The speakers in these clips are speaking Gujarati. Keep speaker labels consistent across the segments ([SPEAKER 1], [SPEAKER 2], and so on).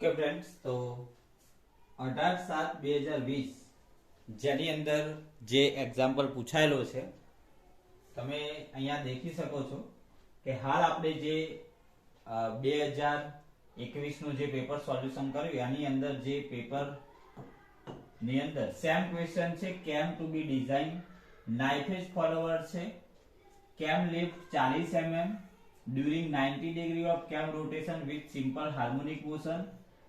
[SPEAKER 1] ઓકે ફ્રેન્ડ્સ, તો 18/7/2020 જેની અંદર જે એક્ઝામ્પલ પૂછાયેલો છે તમે અહીંયા દેખી શકો છો કે હાલ આપણે જે 2021 નું જે પેપર સોલ્યુશન કર્યું એની અંદર જે પેપર ની અંદર સેમ ક્વેશ્ચન છે. Cam to be design knife edge follower છે, cam lift 40 mm during 90 degree of cam rotation with simple harmonic motion,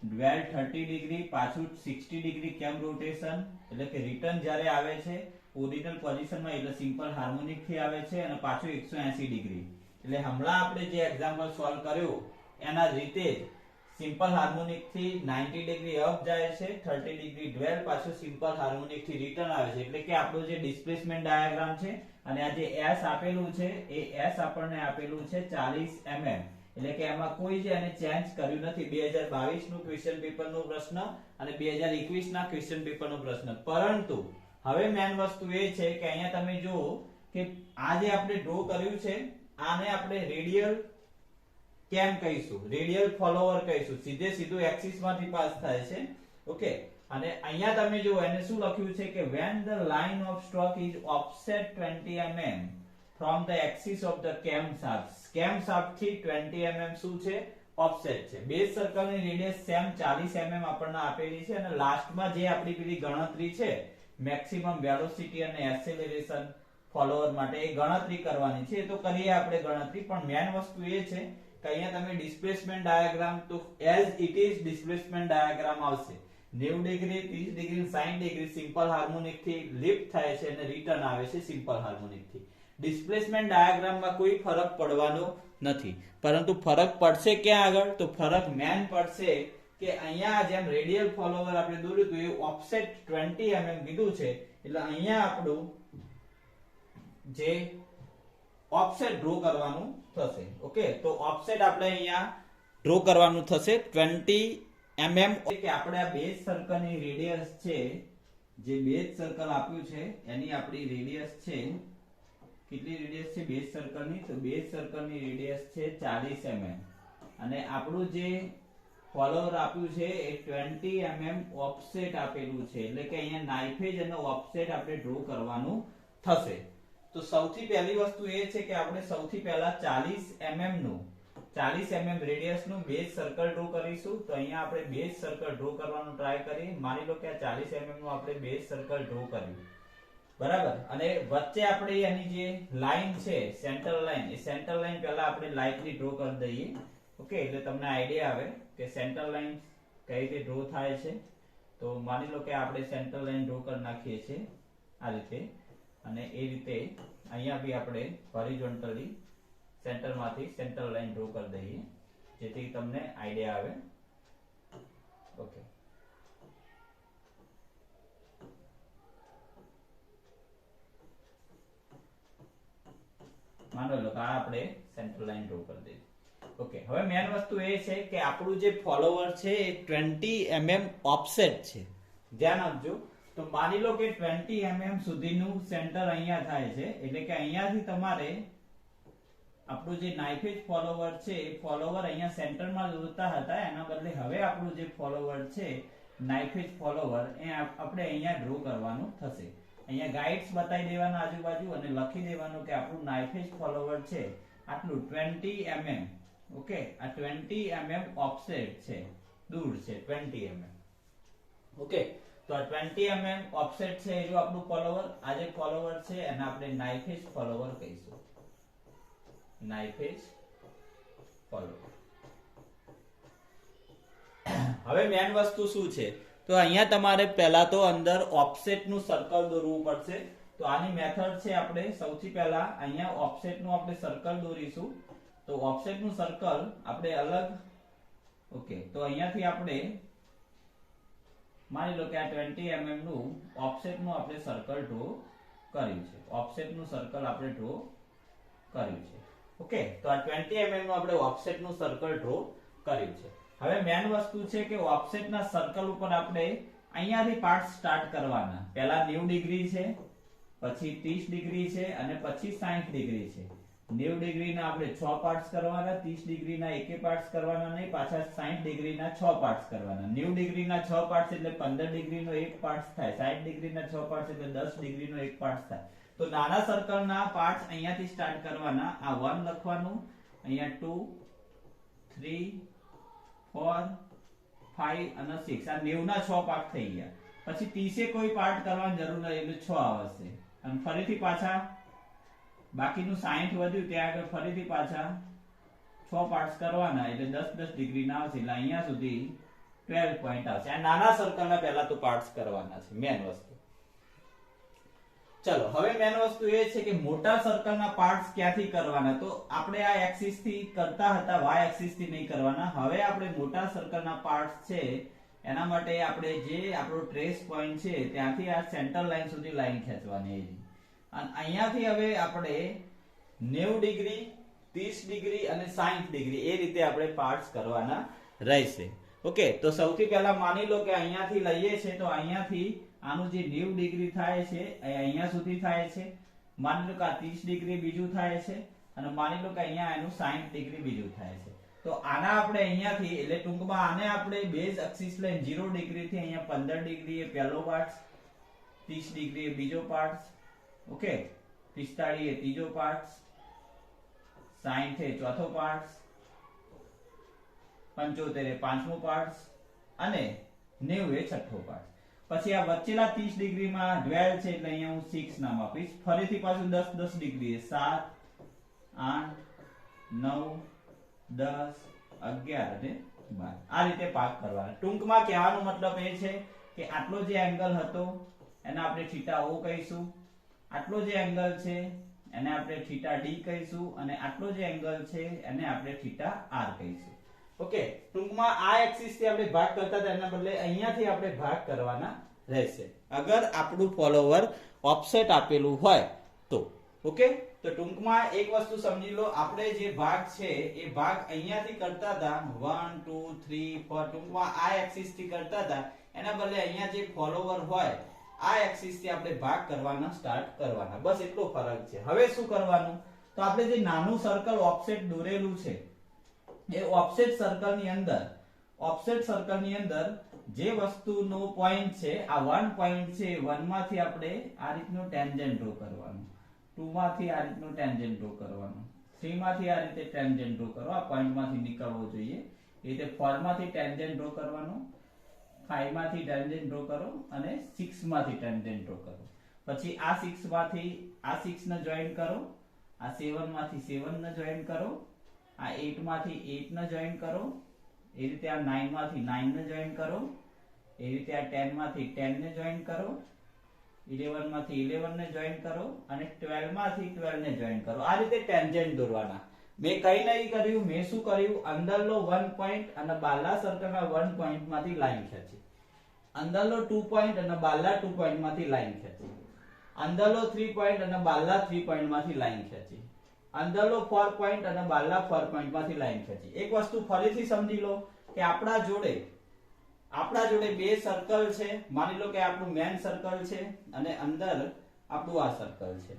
[SPEAKER 1] ડ્વેલ 30 degree પાછું 60 ડિગ્રી કેમ રોટેશન, એટલે કે રિટર્ન જ્યારે આવે છે ઓરિજિનલ પોઝિશનમાં એટલે સિમ્પલ હાર્મોનિક થી આવે છે અને પાછું 180 ડિગ્રી. એટલે હમણાં આપણે જે એક્ઝામ્પલ સોલ્વ કર્યું એના રીતે સિમ્પલ હાર્મોનિક થી 90 ડિગ્રી અપ જાય છે, 30 ડિગ્રી ડ્વેલ પાછું સિમ્પલ હાર્મોનિક થી રિટર્ન આવે છે. એટલે કે આપણો જે ડિસ્પ્લેસમેન્ટ ડાયાગ્રામ છે અને આ જે S આપેલું છે એ S આપણને આપેલું છે 40 mm, એટલે કે એમાં કોઈ જે એને ચેન્જ કર્યું નથી. 2022 નું ક્વેશ્ચન પેપર નો પ્રશ્ન અને 2021 ના ક્વેશ્ચન પેપર નો પ્રશ્ન. પરંતુ હવે મેન વસ્તુ એ છે કે અહીંયા તમે જુઓ કે આ જે આપણે ડ્રો કર્યું છે આને આપણે રેડિયલ કેમ કહીશું, રેડિયલ ફોલોવર કહીશું. સીધે સીધું એક્સિસ માંથી પાસ થાય છે. ઓકે, અને અહીંયા તમે જુઓ એને શું લખ્યું છે કે when the line of stroke is offset 20 mm from the axis of the cam shaft. cam shaft થી 20 mm શું છે? ઓફસેટ છે. બેઝ સર્કલની રેડિયસ સેમ 40 mm આપણને આપેલી છે અને લાસ્ટમાં જે આપણી પેલી ગણતરી છે મેક્સિમમ વેલોસિટી અને એક્સેલરેશન ફોલોવર માટે એ ગણતરી કરવાની છે. એ તો કરીએ આપણે ગણતરી, પણ મેન વસ્તુ એ છે કે અહીંયા તમે ડિસ્પ્લેસમેન્ટ ડાયાગ્રામ તો as it is displacement diagram આવશે. 90 degree 30 degree 60 degree simple harmonic થી લિફ્ટ થાય છે અને રિટર્ન આવે છે સિમ્પલ હાર્મોનિક થી. ડિસ્પ્લેસમેન્ટ ડાયાગ્રામમાં કોઈ ફરક પડવાનો નથી, પરંતુ ફરક પડશે ક્યાં આગળ? તો ફરક મેન પડશે કે અહીંયા જેમ રેડિયલ ફોલોવર આપણે દોર્યું હતું એ ઓફસેટ 20 mm કીધું છે, એટલે અહીંયા આપણું જે ઓફસેટ ડ્રો કરવાનું થશે. ઓકે, તો ઓફસેટ આપણે અહીંયા ડ્રો કરવાનું થશે 20 mm. કે આપણે આ બેઝ સર્કલની રેડિયસ છે, જે બેઝ સર્કલ આપ્યું છે એની આપણી રેડિયસ છે, કેટલી રેડિયસ છે બેઝ સર્કલની? તો બેઝ સર્કલની રેડિયસ છે 40 mm અને આપણું જે ફોલોવર આપ્યું છે એ 20 mm ઓફસેટ આપેલું છે. એટલે કે અહીંયા નાઇફ એજ અને ઓફસેટ આપણે ડ્રો કરવાનું થશે. તો સૌથી પહેલી વસ્તુ એ છે કે આપણે સૌથી પહેલા 40 mm નું 40 mm રેડિયસ નું બેઝ સર્કલ ડ્રો કરીશું. તો અહીંયા આપણે બેઝ સર્કલ ડ્રો કરવાનું ટ્રાય કરીએ. માની લો કે આ 40 mm નું આપણે બેઝ સર્કલ ડ્રો કર્યું, બરાબર, અને વચ્ચે આપણે એની જે લાઈન છે સેન્ટર લાઈન, એ સેન્ટર લાઈન પહેલા આપણે લાઇટલી ડ્રો કરી દઈએ. ઓકે, એટલે તમને આઈડિયા આવે કે સેન્ટર લાઈન કઈ રીતે ડ્રો થાય છે. તો માની લો કે આપણે સેન્ટર લાઈન ડ્રો કરી નાખીએ છીએ આ રીતે, અને એ રીતે અહીંયા બી આપણે હોરિઝોન્ટલી સેન્ટરમાંથી સેન્ટર લાઈન ડ્રો કરી દઈએ જેથી તમને આઈડિયા આવે. ઓકે, માનો લો કે આ આપણે સેન્ટર લાઈન ડ્રો કરી દીધી. ઓકે, હવે મેન વસ્તુ એ છે કે આપણું જે ફોલોવર છે એ 20 mm ઓફસેટ છે. ધ્યાન આપજો. તો માની લો કે 20 mm સુધીનું સેન્ટર અહીંયા થાય છે, એટલે કે અહીંયાથી તમારે આપણું જે નાઇફ એજ ફોલોવર છે એ ફોલોવર અહીંયા સેન્ટરમાં દોરતા હતા, એના બદલે હવે આપણું જે ફોલોવર છે નાઇફ એજ ફોલોવર એ આપણે અહીંયા ડ્રો કરવાનું થશે. અહીંયા ગાઈડ્સ બતાવી દેવાના આજુબાજુ અને લખી દેવાનું કે આપણું નાઇફ એજ ફોલોવર છે આટલું 20 mm. ઓકે, આ 20 mm ઓફસેટ છે, દૂર છે 20 mm. ઓકે, તો આ 20 mm ઓફસેટ છે એ જો આપણું ફોલોવર, આ જે ફોલોવર છે એને આપણે નાઇફ એજ ફોલોવર કહીશું. Knife edge follower. હવે મેન વસ્તુ શું છે? તો અહીંયા તમારે પહેલા તો અંદર ઓફસેટ નું સર્કલ દોરવું પડશે. તો આની મેથડ છે, આપણે સૌથી પહેલા અહીંયા ઓફસેટ નું આપણે સર્કલ દોરીશું. તો ઓફસેટ નું સર્કલ આપણે અલગ. ઓકે, તો અહીંયાથી આપણે માની લો કે આ 20 mm નું ઓફસેટ નું આપણે સર્કલ ડ્રો કર્યું છે. ઓફસેટ નું સર્કલ આપણે ડ્રો કર્યું છે. ઓકે, તો આ 20 mm નું આપણે ઓફસેટ નું સર્કલ ડ્રો કર્યું છે. હવે મેન વસ્તુ છે કે ઓફસેટ ના સર્કલ ઉપર આપણે અહીંયાથી પાર્ટ સ્ટાર્ટ કરવાના. પહેલા 90 ડિગ્રી છે, પછી 30 ડિગ્રી છે અને પછી 60 ડિગ્રી છે. 90 ડિગ્રીના આપણે 6 પાર્ટ્સ કરવાના, 30 ડિગ્રીના એકે પાર્ટ્સ કરવાના નહીં, પાછા 60 ડિગ્રીના 6 પાર્ટ્સ કરવાના. 90 ડિગ્રીના 6 પાર્ટ્સ એટલે 15 ડિગ્રીનો એક પાર્ટ થાય, 60 ડિગ્રીના 6 પાર્ટ્સ એટલે 10 ડિગ્રીનો એક પાર્ટ થાય. તો નાના સર્કલના પાર્ટ્સ અહીંયાથી સ્ટાર્ટ કરવાના. આ 1 લખવાનું, અહીંયા 2 3 4 5 અને 6. આ 90 ના 6 પાર્ટ થઈ ગયા. પછી 30 કોઈ પાર્ટ કરવાની જરૂર નથી એટલે 6 આવશે. અને ફરીથી પાછા બાકીનું 60 વધ્યું ત્યાં આગળ ફરીથી પાછા 6 પાર્ટ્સ કરવાના એટલે 10 ડિગ્રી ના આવશે. એટલે અહીંયા સુધી 12 પોઈન્ટ આવશે. આ નાના સર્કલના પહેલા તો પાર્ટ્સ કરવાના છે, મેન વસ્તુ. ચલો હવે મેન વસ્તુ એ છે કે મોટા સર્કલના પાર્ટ્સ ક્યાંથી કરવાના. તો આપણે આ એક્સિસ થી કરતા હતા, વાય એક્સિસ થી નહીં કરવાના. હવે આપણે મોટા સર્કલના પાર્ટ્સ છે એના માટે આપણે જે આપણો ટ્રેસ પોઈન્ટ છે ત્યાંથી આ સેન્ટર લાઈન સુધી લાઈન ખેંચવાની છે. અને અહીંયાથી હવે આપણે 90 ડિગ્રી 30 ડિગ્રી અને 60 ડિગ્રી એ રીતે આપણે પાર્ટ્સ કરવાના રહેશે. ઓકે, તો સૌથી પહેલા માની લો કે અહીંયાથી લઈએ છે તો અહીંયાથી આનું જે 90 ડિગ્રી થાય છે એ અહીંયા સુધી થાય છે. માની લો કે આ 30 ડિગ્રી બીજું થાય છે અને માની લો કે અહીંયા એનું 60 ડિગ્રી બીજું થાય છે. તો આના આપણે અહીંયાથી એટલે ટૂંકમાં આને આપણે બેઝ એક્સિસ લાઈન 0 ડિગ્રી થી અહીંયા 15 ડિગ્રી એ પહેલો પાર્ટ, 30 ડિગ્રી એ બીજો પાર્ટ, ઓકે, 45 એ ત્રીજો પાર્ટ, 60 એ ચોથો પાર્ટ, 75 એ પાંચમો પાર્ટ અને 90 એ છઠ્ઠો પાર્ટ. પછી આ વચ્ચેલા 30 ડિગ્રીમાં 12 છે એટલે અહીંયા હું 6 નામ આપીશ. ફરીથી પાછું 10 ડિગ્રી 7 8 9 10 11 અને 12 આ રીતે ભાગ કરવાના. ટૂંકમાં કહેવાનો મતલબ એ છે કે આટલો જે એંગલ હતો એને આપણે થીટા O કહીશું, આટલો જે એંગલ છે એને આપણે થીટા D કહીશું અને આટલો જે એંગલ છે એને આપણે થીટા R કહીશું. ઓકે, ટૂંકમાં આ એક્સિસ થી આપણે ભાગ કરતા હતા એના બદલે અહીંયાથી આપણે ભાગ કરવાના રહેશે અગર આપણું ફોલોવર ઓફસેટ આપેલું હોય તો. ઓકે, તો ટૂંકમાં એક વસ્તુ સમજી લો, આપણે જે ભાગ છે એ ભાગ અહીંયાથી કરતા હતા 1 2 3 4 ટૂંકમાં આ એક્સિસ થી કરતા હતા એના બદલે અહીંયા જે ફોલોવર હોય આ એક્સિસ થી આપણે ભાગ કરવાના સ્ટાર્ટ કરવાના. બસ એટલો ફરક છે. હવે શું કરવાનું, તો આપણે જે નાનું સર્કલ ઓફસેટ દોરેલું છે એ ઓફસેટ સર્કલની અંદર જે વસ્તુનો પોઈન્ટ છે આ 1 પોઈન્ટ છે, 1 માંથી આપણે આ રીતનું ટેન્જન્ટ ડ્રો કરવાનું, 2 માંથી આ રીતનું ટેન્જન્ટ ડ્રો કરવાનું, 3 માંથી આ રીતે ટેન્જન્ટ ડ્રો કરો, આ પોઈન્ટ માંથી નીકળવો જોઈએ. એ રીતે 4 માંથી ટેન્જન્ટ ડ્રો કરવાનું, 5 માંથી ટેન્જન્ટ ડ્રો કરો અને 6 માંથી ટેન્જન્ટ ડ્રો કરો. પછી આ 6 માંથી આ 6 ને જોઈન કરો, આ 7 માંથી 7 ને જોઈન કરો, આ 8 માંથી 8 ને જોઈન કરો, એ રીતે આ 9 માંથી 9 ને જોઈન કરો, એ રીતે આ 10 માંથી 10 ને જોઈન કરો, 11 માંથી 11 ને જોઈન કરો અને 12 માંથી 12 ને જોઈન કરો. આ રીતે ટેન્જન્ટ દોરવાના. મેં કઈ નહીં કર્યું, મેં શું કર્યું, અંદરનો 1 પોઈન્ટ અને બહારના સર્કલના 1 પોઈન્ટ માંથી લાઈન ખેંચી, અંદરનો 2 પોઈન્ટ અને બહારના 2 પોઈન્ટ માંથી લાઈન ખેંચી, અંદરનો 3 પોઈન્ટ અને બહારના 3 પોઈન્ટ માંથી લાઈન ખેંચી, અંદરનો 4 પોઈન્ટ અને બહારના 4 પોઈન્ટ માંથી લાઈન ખેંચી. એક વસ્તુ ફરીથી સમજી લો કે આપણા જોડે બે સર્કલ છે. માની લો કે આપણું મેન સર્કલ છે અને અંદર આપણું આ સર્કલ છે.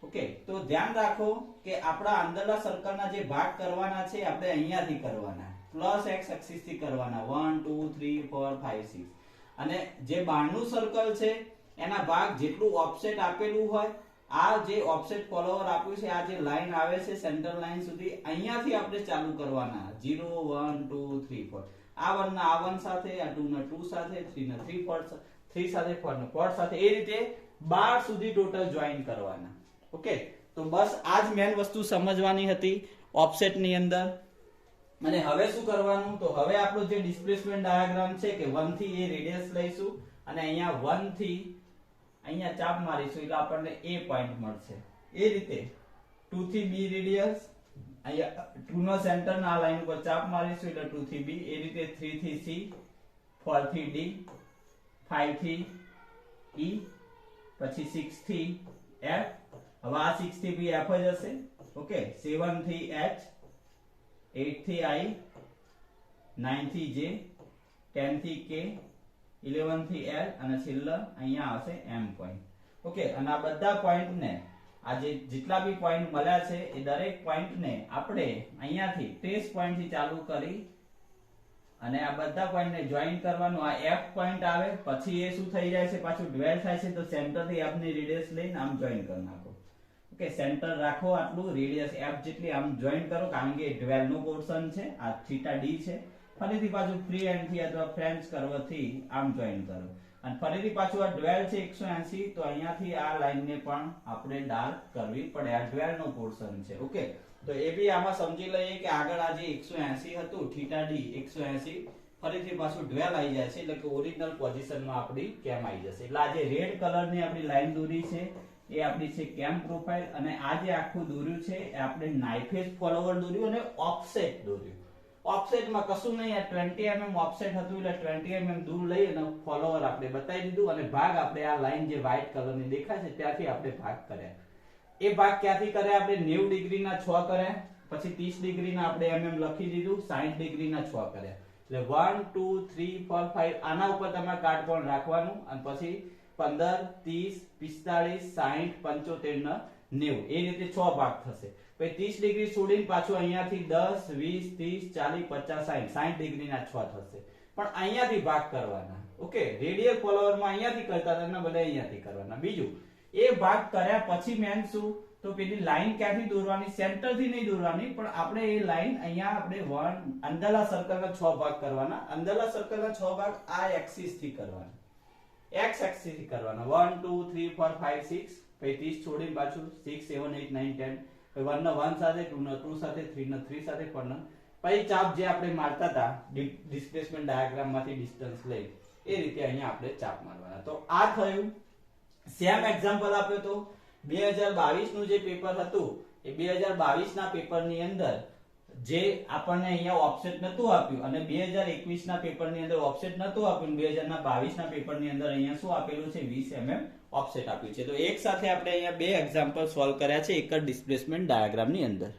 [SPEAKER 1] ઓકે, તો ધ્યાન રાખો કે આપણા અંદરના સર્કલના જે ભાગ કરવાના છે આપણે અહીંયાથી કરવાના, પ્લસ x એક્સિસ થી કરવાના, 1 2 3 4 5 6. અને જે બહારનું સર્કલ છે એના ભાગ જેટલું ઓફસેટ આપેલું હોય, આ જે ઓફસેટ ફોલોવર આપ્યું છે, આ જે લાઈન આવે છે સેન્ટર લાઈન સુધી, અહીંયાથી આપણે ચાલુ કરવાના 0 1 2 3 4. આ 1 ના આ 1 સાથે, આ 2 ના 2 સાથે, 3 ના 3 સાથે, 4 ના 4 સાથે, એ રીતે 12 સુધી ટોટલ જોઈન કરવાના. ઓકે, તો બસ આ જ મેન વસ્તુ સમજવાની હતી ઓફસેટ ની અંદર. અને હવે શું કરવાનું, તો હવે આપણો જે ડિસ્પ્લેસમેન્ટ ડાયાગ્રામ છે કે 1 થી એ રેડિયસ લઈશું અને અહીંયા 1 થી અહીંયા ચાપ મારીશું એટલે આપણને A પોઈન્ટ મળશે. એ રીતે 2 થી B રેડિયસ, અહીંયા 2 નો સેન્ટર ના લાઈન ઉપર ચાપ મારીશું એટલે 2 થી B. એ રીતે 3 થી C, 4 થી D, 5 થી E, પછી 6 થી F. હવે આ 6 થી B F જ હશે. ઓકે, 7 થી H, 8 થી I, 9 થી J, 10 થી K, 11 થી L અને છેલ્લે અહીંયા આવશે M પોઈન્ટ. ઓકે, અને આ બધા પોઈન્ટ ને આ જેટલા બી પોઈન્ટ મળ્યા છે એ દરેક પોઈન્ટને આપણે અહીંયાથી ટ્રેસ પોઈન્ટ થી ચાલુ કરી અને આ બધા પોઈન્ટને જોઈન કરવાનું. આ F પોઈન્ટ આવે પછી એ શું થઈ જાય છે, પાછું ડ્વેલ થાય છે, તો સેન્ટર થી F ની રેડિયસ લઈને આમ જોઈન કરી નાખો. ઓકે, સેન્ટર રાખો, આટલું રેડિયસ F જેટલી આમ જોઈન કરો, કારણ કે ડ્વેલ નું પોર્શન છે, આ થીટા d છે. ફરીથી પાછું ફ્રી હેન્ડ થી અથવા ફ્રેન્ચ કર્વ થી આમ જોઈન કરો અને ફરીથી પાછું આ ડ્વેલ છે 180, તો અહીંયાથી આ લાઈન ને પણ આપણે ડાર્ક કરવી પડે. આ ડ્વેલ નો પોર્શન છે. ઓકે, તો એ બી આમાં સમજી લઈએ કે આગળ આ જે 180 હતું થીટા d 180, ફરીથી પાછું ડ્વેલ આવી જાય છે, એટલે કે ઓરિજિનલ પોઝિશનમાં આપણી કેમ આવી જશે. એટલે આ જે રેડ કલર ની આપણી લાઈન દોરી છે એ આપણી છે કેમ પ્રોફાઇલ, અને આ જે આખું દોર્યું છે એ આપણે નાઇફ એજ ફોલોવર દોર્યું અને ઓફસેટ દોર્યું. ઓફસેટમાં કશું નહીં, આ 20 mm ઓફસેટ હતું એટલે 20 mm દૂર લઈ અને ફોલોવર આપણે બતાવી દીધું અને ભાગ આપણે આ લાઈન જે વ્હાઈટ કલરની દેખાય છે ત્યાંથી આપણે ભાગ કર્યા. એ ભાગ ક્યાંથી કર્યા? આપણે 90 ડિગ્રીના 6 કર્યા, પછી 30 ડિગ્રીના આપણે mm લખી દીધું, 60 ડિગ્રીના 6 કર્યા. એટલે 1 2 3 4 5 આના ઉપર તમારે કાટકોણ રાખવાનું અને પછી 15 30 45 60 75 90 એ રીતે 6 ભાગ થશે. પછી 30 ડિગ્રી છોડીને પાછું અહીંયાથી 10 20 30 40 50 60 ડિગ્રીના 6 થશે. પણ અહીંયાથી ભાગ કરવાના. ઓકે, રેડિયલ ફોલોવરમાં અહીંયાથી કરતા હતા, બધા અહીંયાથી કરવાના. બીજું, એ ભાગ કર્યા પછી મેન શું, તો પેલી લાઈન ક્યાંથી દોરવાની? સેન્ટર થી નહીં દોરવાની, પણ આપણે એ લાઈન અહીંયા આપણે અંદરના સર્કલના 6 ભાગ કરવાના. અંદરના સર્કલના 6 ભાગ આ એક્સિસ થી કરવાના, x એક્સિસ થી કરવાના. 1 2 3 4 5 6, પછી 30 છોડીને પાછું 6 7 8 9 10, પછી 1 ને 1 સાથે, 2 ને 2 સાથે, 3 ને 3 સાથે, 4 ને પછી ચાપ જે આપણે મારતા હતા ડિસ્પ્લેસમેન્ટ ડાયાગ્રામ માંથી ડિસ્ટન્સ લઈ એ રીતે અહીંયા આપણે ચાપ મારવાના. તો આ થયું. સેમ એક્ઝામ્પલ આપ્યો તો 2022 નું જે પેપર હતું એ 2022 ના પેપરની અંદર જે આપણને અહીંયા ઓફસેટ નતું આપ્યું અને 2021 ના પેપરની અંદર ઓફસેટ નતું આપ્યું, 2022 ના પેપરની અંદર અહીંયા શું આપેલું છે? 20 mm ઓફસેટ આપ્યું છે. તો એક સાથે આપણે અહીંયા બે એક્ઝામ્પલ સોલ્વ કર્યા છે એક જ ડિસ્પ્લેસમેન્ટ ડાયાગ્રામની અંદર.